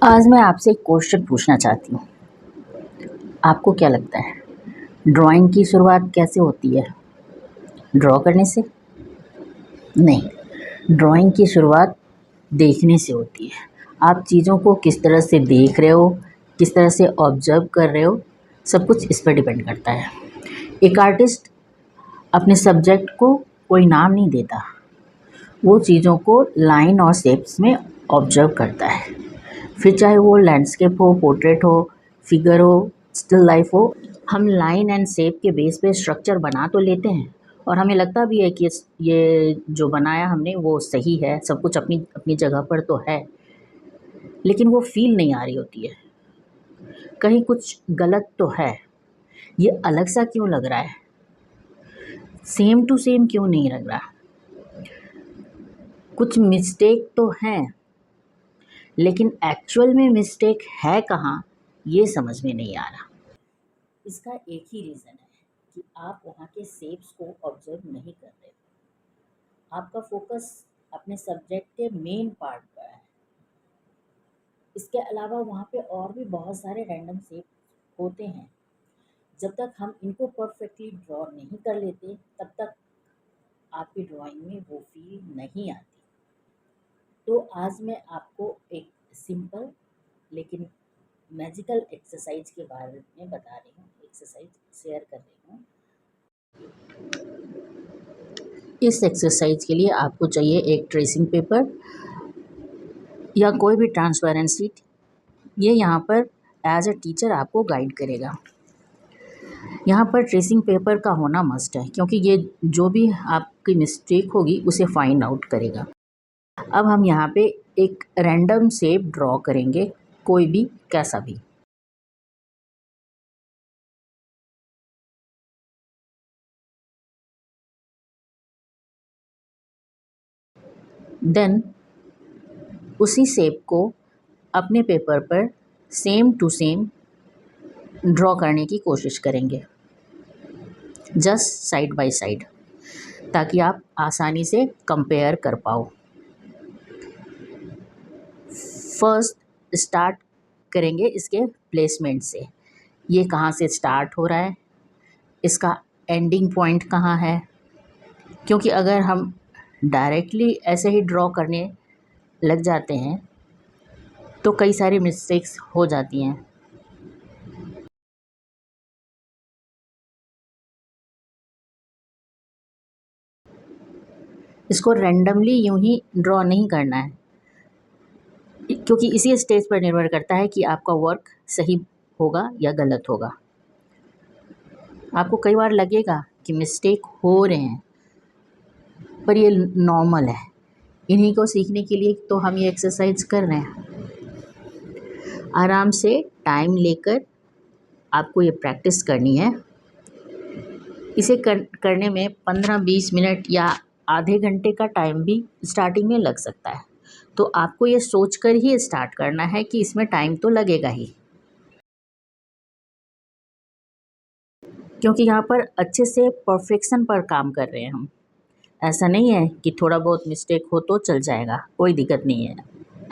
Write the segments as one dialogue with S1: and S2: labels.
S1: आज मैं आपसे एक क्वेश्चन पूछना चाहती हूँ। आपको क्या लगता है ड्राइंग की शुरुआत कैसे होती है? ड्रॉ करने से? नहीं, ड्राइंग की शुरुआत देखने से होती है। आप चीज़ों को किस तरह से देख रहे हो, किस तरह से ऑब्ज़र्व कर रहे हो, सब कुछ इस पर डिपेंड करता है। एक आर्टिस्ट अपने सब्जेक्ट को कोई नाम नहीं देता, वो चीज़ों को लाइन और शेप्स में ऑब्ज़र्व करता है। फिर चाहे वो लैंडस्केप हो, पोर्ट्रेट हो, फिगर हो, स्टिल लाइफ हो, हम लाइन एंड शेप के बेस पे स्ट्रक्चर बना तो लेते हैं और हमें लगता भी है कि ये जो बनाया हमने वो सही है, सब कुछ अपनी अपनी जगह पर तो है, लेकिन वो फील नहीं आ रही होती है। कहीं कुछ गलत तो है, ये अलग सा क्यों लग रहा है, सेम टू सेम क्यों नहीं लग रहा, कुछ मिस्टेक तो हैं, लेकिन एक्चुअल में मिस्टेक है कहाँ, ये समझ में नहीं आ रहा। इसका एक ही रीज़न है कि आप वहाँ के शेप्स को ऑब्जर्व नहीं कर रहे हो। आपका फोकस अपने सब्जेक्ट के मेन पार्ट पर है। इसके अलावा वहाँ पे और भी बहुत सारे रैंडम शेप होते हैं। जब तक हम इनको परफेक्टली ड्रॉ नहीं कर लेते तब तक आपकी ड्राइंग में वो फील नहीं आती। तो आज मैं आपको एक सिंपल लेकिन मैजिकल एक्सरसाइज के बारे में बता रही हूँ, एक्सरसाइज शेयर कर रही हूँ। इस एक्सरसाइज के लिए आपको चाहिए एक ट्रेसिंग पेपर या कोई भी ट्रांसपेरेंट शीट। ये यहाँ पर एज अ टीचर आपको गाइड करेगा। यहाँ पर ट्रेसिंग पेपर का होना मस्ट है क्योंकि ये जो भी आपकी मिस्टेक होगी उसे फाइंड आउट करेगा। अब हम यहाँ पे एक रैंडम शेप ड्रॉ करेंगे, कोई भी कैसा भी। देन उसी शेप को अपने पेपर पर सेम टू सेम ड्रॉ करने की कोशिश करेंगे, जस्ट साइड बाय साइड, ताकि आप आसानी से कंपेयर कर पाओ। फर्स्ट स्टार्ट करेंगे इसके प्लेसमेंट से। ये कहाँ से स्टार्ट हो रहा है, इसका एंडिंग पॉइंट कहाँ है, क्योंकि अगर हम डायरेक्टली ऐसे ही ड्रॉ करने लग जाते हैं तो कई सारी मिस्टेक्स हो जाती हैं। इसको रैंडमली यूं ही ड्रॉ नहीं करना है, क्योंकि इसी स्टेज पर निर्भर करता है कि आपका वर्क सही होगा या गलत होगा। आपको कई बार लगेगा कि मिस्टेक हो रहे हैं, पर ये नॉर्मल है। इन्हीं को सीखने के लिए तो हम ये एक्सरसाइज कर रहे हैं। आराम से टाइम लेकर आपको ये प्रैक्टिस करनी है। इसे करने में 15-20 मिनट या आधे घंटे का टाइम भी स्टार्टिंग में लग सकता है। तो आपको ये सोचकर ही स्टार्ट करना है कि इसमें टाइम तो लगेगा ही, क्योंकि यहाँ पर अच्छे से परफेक्शन पर काम कर रहे हैं हम। ऐसा नहीं है कि थोड़ा बहुत मिस्टेक हो तो चल जाएगा, कोई दिक्कत नहीं है,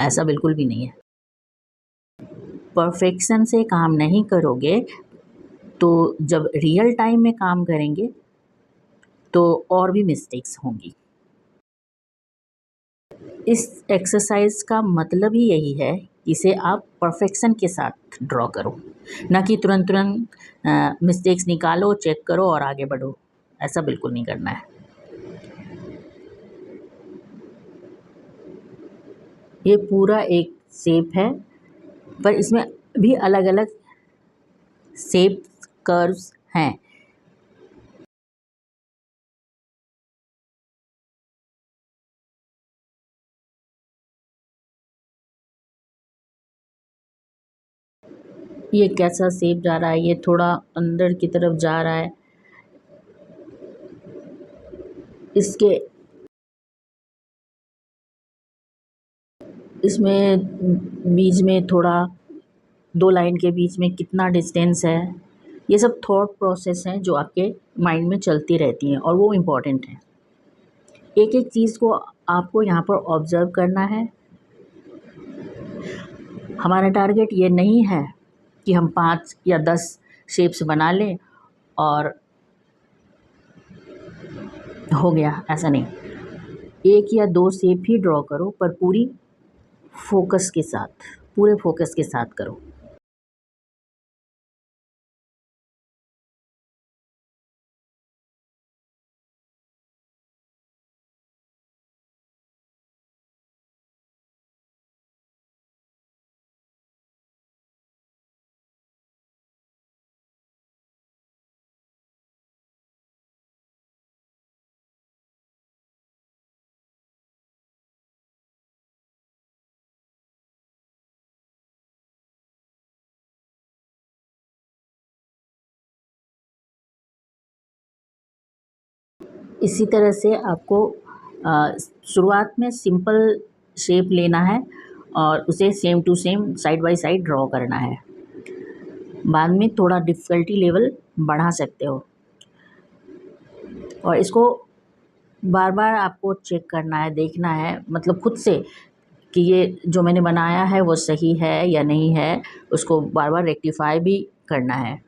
S1: ऐसा बिल्कुल भी नहीं है। परफेक्शन से काम नहीं करोगे तो जब रियल टाइम में काम करेंगे तो और भी मिस्टेक्स होंगी। इस एक्सरसाइज का मतलब ही यही है कि इसे आप परफेक्शन के साथ ड्रॉ करो, ना कि तुरंत तुरंत मिस्टेक्स निकालो, चेक करो और आगे बढ़ो। ऐसा बिल्कुल नहीं करना है। ये पूरा एक शेप है, पर इसमें भी अलग अलग शेप कर्व्स हैं। ये कैसा शेप जा रहा है, ये थोड़ा अंदर की तरफ जा रहा है, इसके इसमें बीच में थोड़ा 2 लाइन के बीच में कितना डिस्टेंस है, ये सब थॉट प्रोसेस हैं जो आपके माइंड में चलती रहती हैं और वो इम्पॉर्टेंट हैं। एक एक चीज़ को आपको यहाँ पर ऑब्ज़र्व करना है हमारा टारगेट ये नहीं है कि हम 5 या 10 शेप्स बना लें और हो गया, ऐसा नहीं। 1 या 2 शेप ही ड्रॉ करो, पर पूरी फ़ोकस के साथ, पूरे फ़ोकस के साथ करो। इसी तरह से आपको शुरुआत में सिंपल शेप लेना है और उसे same to same side by side draw करना है। बाद में थोड़ा डिफ़िकल्टी लेवल बढ़ा सकते हो और इसको बार-बार आपको चेक करना है, देखना है, मतलब खुद से कि ये जो मैंने बनाया है वो सही है या नहीं है, उसको बार-बार रेक्टिफ़ाई भी करना है।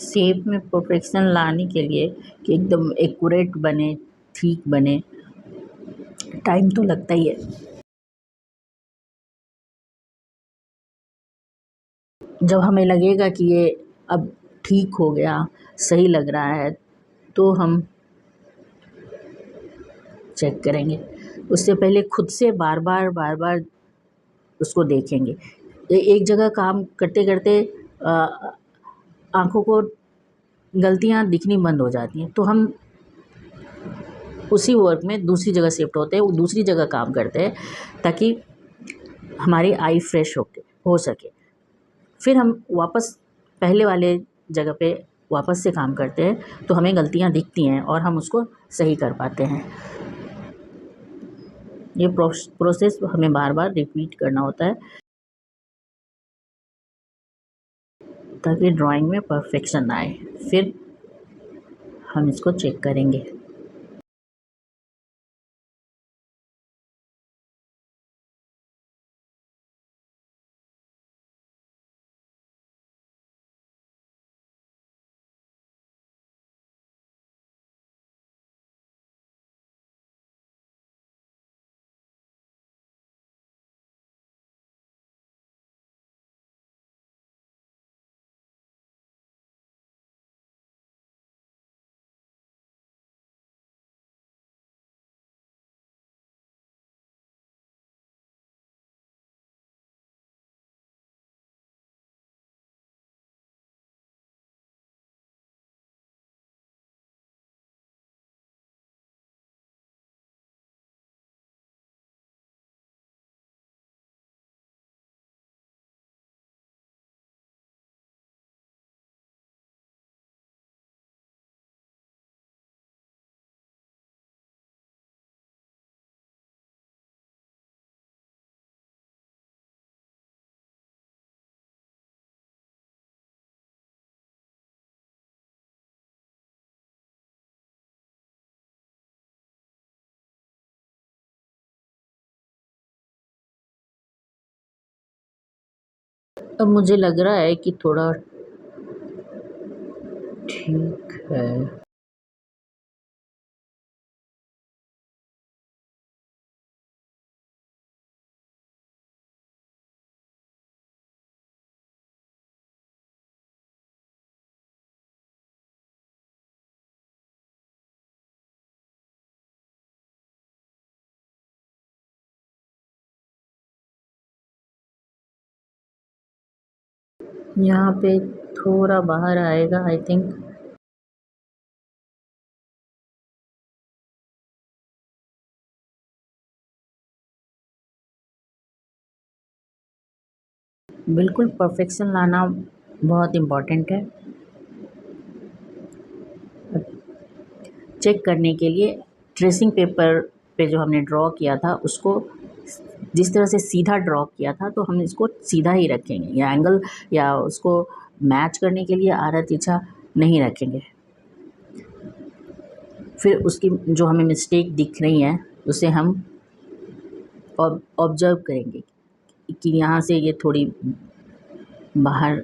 S1: शेप में परफेक्शन लाने के लिए कि एकदम एक्यूरेट बने, ठीक बने, टाइम तो लगता ही है। जब हमें लगेगा कि ये अब ठीक हो गया, सही लग रहा है, तो हम चेक करेंगे। उससे पहले खुद से बार-बार उसको देखेंगे। एक जगह काम करते-करते आँखों को गलतियाँ दिखनी बंद हो जाती हैं, तो हम उसी वर्क में दूसरी जगह शिफ्ट होते हैं, वो दूसरी जगह काम करते हैं ताकि हमारी आई फ्रेश हो सके। फिर हम वापस पहले वाले जगह पे वापस से काम करते हैं, तो हमें गलतियाँ दिखती हैं और हम उसको सही कर पाते हैं। ये प्रोसेस हमें बार-बार रिपीट करना होता है ताकि ड्राइंग में परफेक्शन आए। फिर हम इसको चेक करेंगे। अब मुझे लग रहा है कि थोड़ा ठीक है। यहाँ पे थोड़ा बाहर आएगा आई थिंक। बिल्कुल परफेक्शन लाना बहुत इम्पॉर्टेंट है। चेक करने के लिए ट्रेसिंग पेपर पे जो हमने ड्रॉ किया था उसको जिस तरह से सीधा ड्रॉ किया था तो हम इसको सीधा ही रखेंगे, या एंगल या उसको मैच करने के लिए आधा तिरछा नहीं रखेंगे। फिर उसकी जो हमें मिस्टेक दिख रही है उसे हम ऑब्जर्व करेंगे कि यहाँ से ये थोड़ी बाहर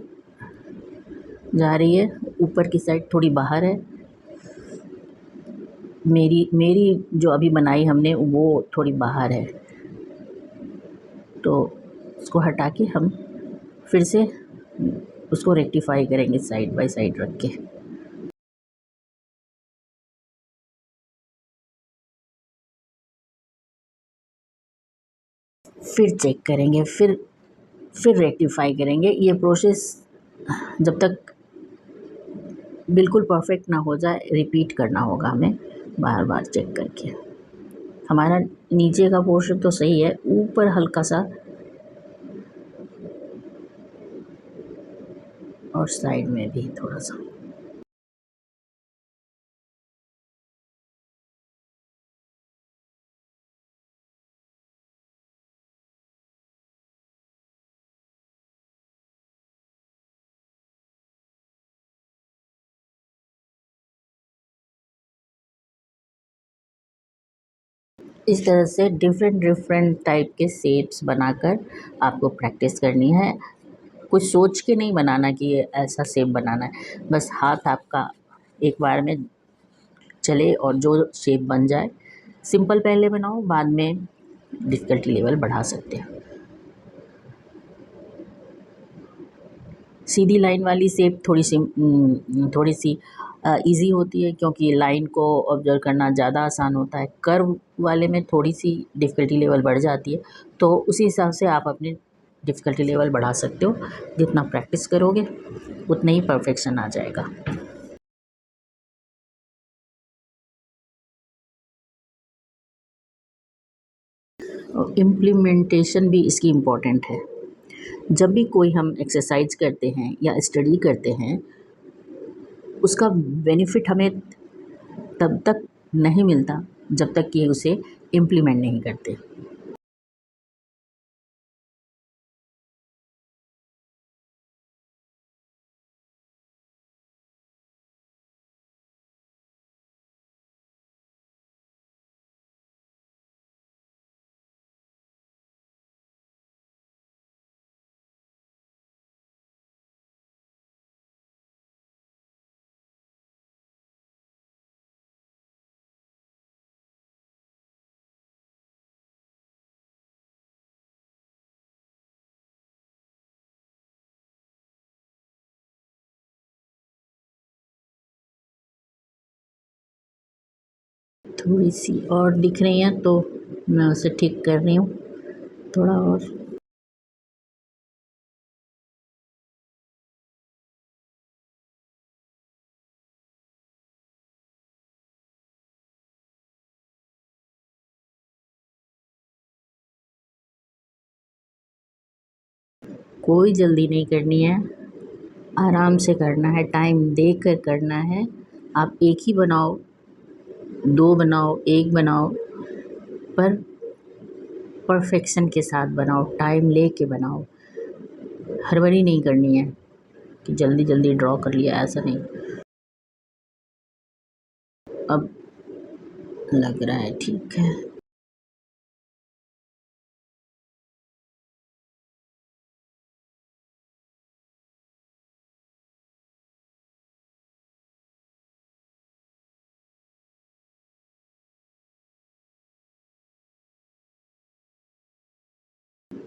S1: जा रही है, ऊपर की साइड थोड़ी बाहर है। मेरी मेरी जो अभी बनाई हमने वो थोड़ी बाहर है, तो उसको हटा के हम फिर से उसको रेक्टिफाई करेंगे साइड बाय साइड रख के। फिर चेक करेंगे, फिर रेक्टिफाई करेंगे। ये प्रोसेस जब तक बिल्कुल परफेक्ट ना हो जाए रिपीट करना होगा हमें, बार बार चेक करके। हमारा नीचे का पोर्शन तो सही है, ऊपर हल्का सा और साइड में भी थोड़ा सा। इस तरह से डिफरेंट डिफरेंट टाइप के शेप्स बनाकर आपको प्रैक्टिस करनी है। कुछ सोच के नहीं बनाना कि ये ऐसा शेप बनाना है, बस हाथ आपका एक बार में चले और जो शेप बन जाए। सिंपल पहले बनाओ, बाद में डिफ़िकल्टी लेवल बढ़ा सकते हैं। सीधी लाइन वाली शेप थोड़ी सी इजी होती है क्योंकि लाइन को ऑब्जर्व करना ज़्यादा आसान होता है। कर्व वाले में थोड़ी सी डिफ़िकल्टी लेवल बढ़ जाती है, तो उसी हिसाब से आप अपनी डिफ़िकल्टी लेवल बढ़ा सकते हो। जितना प्रैक्टिस करोगे उतना ही परफेक्शन आ जाएगा। और इम्प्लीमेंटेशन भी इसकी इम्पोर्टेंट है। जब भी कोई हम एक्सरसाइज करते हैं या स्टडी करते हैं, उसका बेनिफिट हमें तब तक नहीं मिलता जब तक कि उसे इम्प्लीमेंट नहीं करते। थोड़ी सी और दिख रही हैं तो मैं उसे ठीक कर रही हूँ थोड़ा और। कोई जल्दी नहीं करनी है, आराम से करना है, टाइम देकर करना है। आप एक ही बनाओ, दो बनाओ, एक बनाओ, पर परफेक्शन के साथ बनाओ, टाइम ले के बनाओ। हड़बड़ी नहीं करनी है कि जल्दी जल्दी ड्रॉ कर लिया, ऐसा नहीं। अब लग रहा है ठीक है।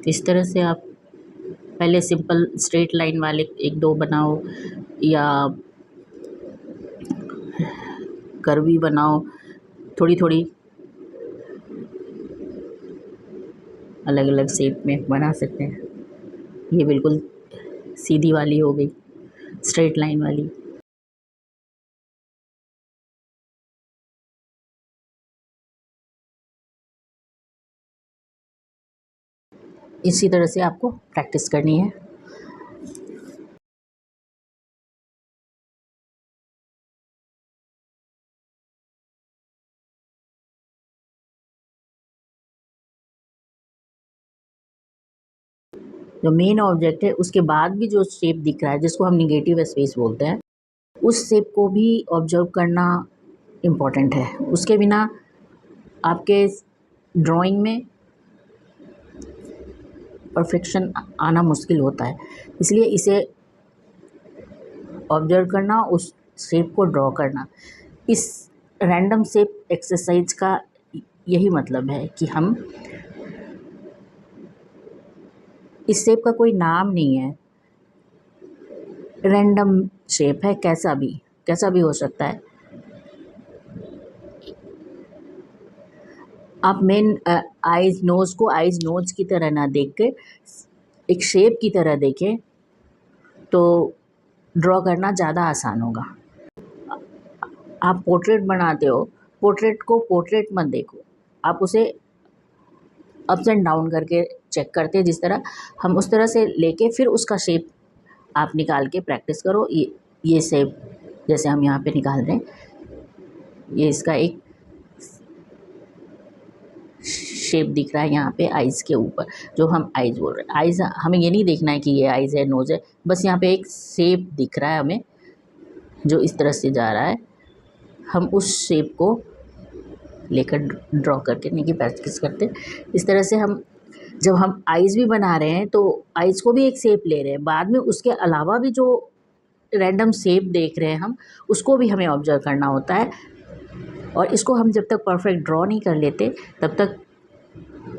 S1: इस तरह से आप पहले सिंपल स्ट्रेट लाइन वाले एक दो बनाओ या कर्वी बनाओ, थोड़ी थोड़ी अलग अलग शेप में बना सकते हैं। ये बिल्कुल सीधी वाली हो गई, स्ट्रेट लाइन वाली। इसी तरह से आपको प्रैक्टिस करनी है। जो मेन ऑब्जेक्ट है उसके बाद भी जो शेप दिख रहा है, जिसको हम निगेटिव स्पेस बोलते हैं, उस शेप को भी ऑब्जर्व करना इम्पॉर्टेंट है। उसके बिना आपके ड्राइंग में परफेक्शन आना मुश्किल होता है। इसलिए इसे ऑब्जर्व करना, उस शेप को ड्रॉ करना, इस रैंडम शेप एक्सरसाइज का यही मतलब है कि हम, इस शेप का कोई नाम नहीं है, रैंडम शेप है, कैसा भी हो सकता है। आप मेन आइज नोज़ को आइज नोज की तरह ना देख के एक शेप की तरह देखें तो ड्रॉ करना ज़्यादा आसान होगा। आप पोर्ट्रेट बनाते हो, पोर्ट्रेट को पोर्ट्रेट मत देखो, आप उसे अप्स एंड डाउन करके चेक करते हैं। जिस तरह हम उस तरह से लेके फिर उसका शेप आप निकाल के प्रैक्टिस करो। ये शेप जैसे हम यहाँ पे निकाल रहे हैं, ये इसका एक शेप दिख रहा है यहाँ पे आइज़ के ऊपर, जो हम आइज़ बोल रहे हैं। आइज़ हमें ये नहीं देखना है कि ये आइज़ है, नोज़ है, बस यहाँ पे एक शेप दिख रहा है हमें जो इस तरह से जा रहा है। हम उस शेप को लेकर ड्रॉ करके नहीं कि प्रैक्टिस करते। इस तरह से हम जब हम आइज़ भी बना रहे हैं तो आइज़ को भी एक शेप ले रहे हैं, बाद में उसके अलावा भी जो रैंडम शेप देख रहे हैं हम, उसको भी हमें ऑब्जर्व करना होता है। और इसको हम जब तक परफेक्ट ड्रॉ नहीं कर लेते तब तक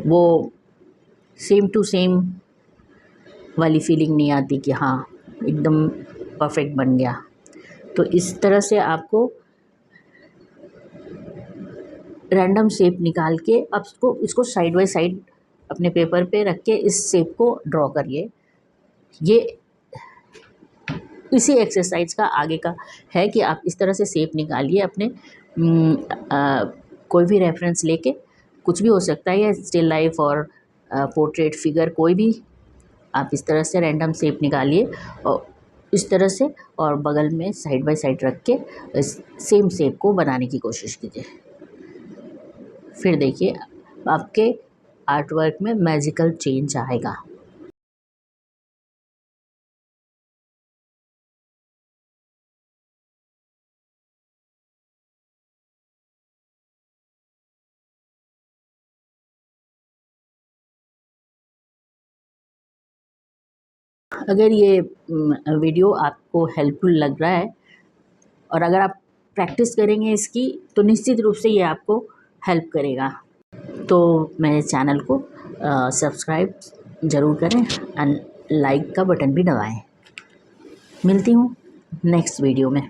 S1: वो सेम टू सेम वाली फीलिंग नहीं आती कि हाँ एकदम परफेक्ट बन गया। तो इस तरह से आपको रैंडम शेप निकाल के अब इसको साइड बाय साइड अपने पेपर पे रख के इस शेप को ड्रॉ करिए। ये इसी एक्सरसाइज का आगे का है कि आप इस तरह से शेप निकालिए अपने कोई भी रेफरेंस लेके, कुछ भी हो सकता है, या स्टिल लाइफ और पोर्ट्रेट फिगर, कोई भी आप इस तरह से रैंडम शेप निकालिए और इस तरह से, और बगल में साइड बाय साइड रख के सेम शेप को बनाने की कोशिश कीजिए। फिर देखिए आपके आर्ट वर्क में मैजिकल चेंज आएगा। अगर ये वीडियो आपको हेल्पफुल लग रहा है और अगर आप प्रैक्टिस करेंगे इसकी, तो निश्चित रूप से ये आपको हेल्प करेगा। तो मेरे चैनल को सब्सक्राइब ज़रूर करें एंड लाइक का बटन भी दबाएं। मिलती हूँ नेक्स्ट वीडियो में।